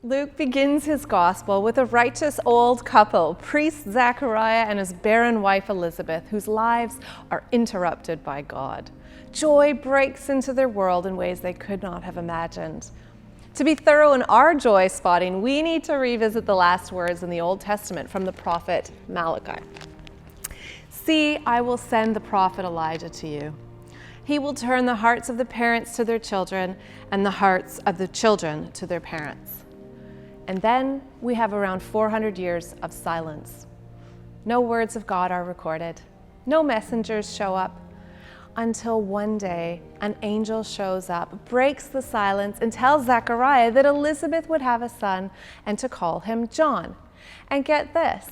Luke begins his gospel with a righteous old couple, priest Zechariah and his barren wife Elizabeth, whose lives are interrupted by God. Joy breaks into their world in ways they could not have imagined. To be thorough in our joy spotting, we need to revisit the last words in the Old Testament from the prophet Malachi. "See, I will send the prophet Elijah to you. He will turn the hearts of the parents to their children and the hearts of the children to their parents." And then we have around 400 years of silence. No words of God are recorded. No messengers show up until one day an angel shows up, breaks the silence, and tells Zechariah that Elizabeth would have a son and to call him John. And get this,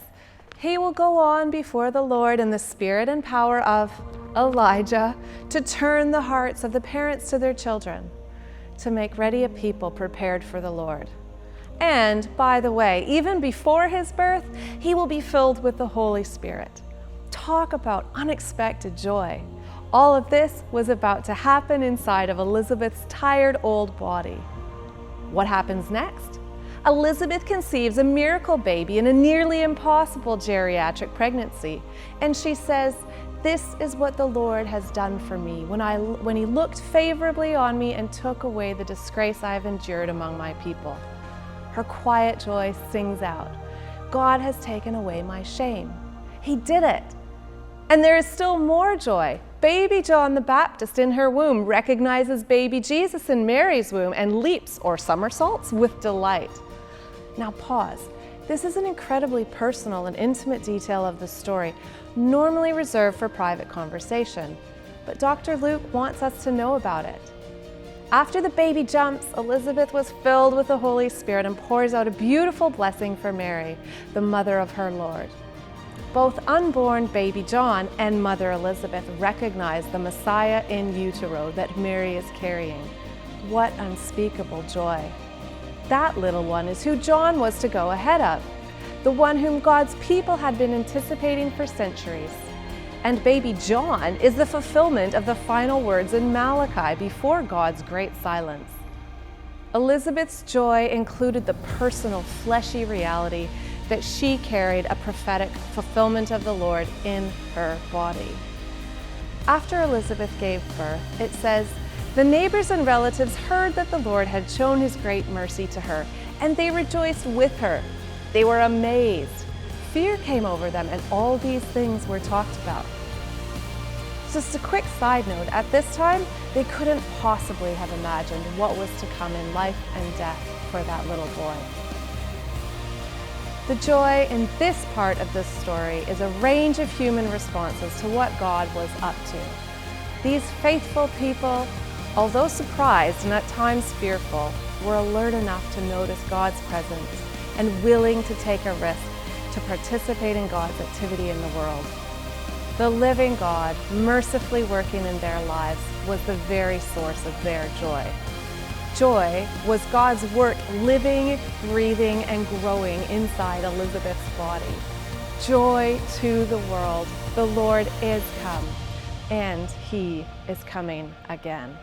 he will go on before the Lord in the spirit and power of Elijah to turn the hearts of the parents to their children, to make ready a people prepared for the Lord. And, by the way, even before his birth, he will be filled with the Holy Spirit. Talk about unexpected joy. All of this was about to happen inside of Elizabeth's tired old body. What happens next? Elizabeth conceives a miracle baby in a nearly impossible geriatric pregnancy. And she says, "This is what the Lord has done for me when he looked favorably on me and took away the disgrace I have endured among my people." Her quiet joy sings out, "God has taken away my shame. He did it." And there is still more joy. Baby John the Baptist in her womb recognizes baby Jesus in Mary's womb and leaps or somersaults with delight. Now pause. This is an incredibly personal and intimate detail of the story, normally reserved for private conversation, but Dr. Luke wants us to know about it. After the baby jumps, Elizabeth was filled with the Holy Spirit and pours out a beautiful blessing for Mary, the mother of her Lord. Both unborn baby John and Mother Elizabeth recognize the Messiah in utero that Mary is carrying. What unspeakable joy. That little one is who John was to go ahead of, the one whom God's people had been anticipating for centuries. And baby John is the fulfillment of the final words in Malachi before God's great silence. Elizabeth's joy included the personal, fleshy reality that she carried a prophetic fulfillment of the Lord in her body. After Elizabeth gave birth, it says, "The neighbors and relatives heard that the Lord had shown his great mercy to her, and they rejoiced with her. They were amazed. Fear came over them, and all these things were talked about." Just a quick side note, at this time, they couldn't possibly have imagined what was to come in life and death for that little boy. The joy in this part of this story is a range of human responses to what God was up to. These faithful people, although surprised and at times fearful, were alert enough to notice God's presence and willing to take a risk to participate in God's activity in the world. The living God, mercifully working in their lives, was the very source of their joy. Joy was God's work living, breathing, and growing inside Elizabeth's body. Joy to the world. The Lord is come, and he is coming again.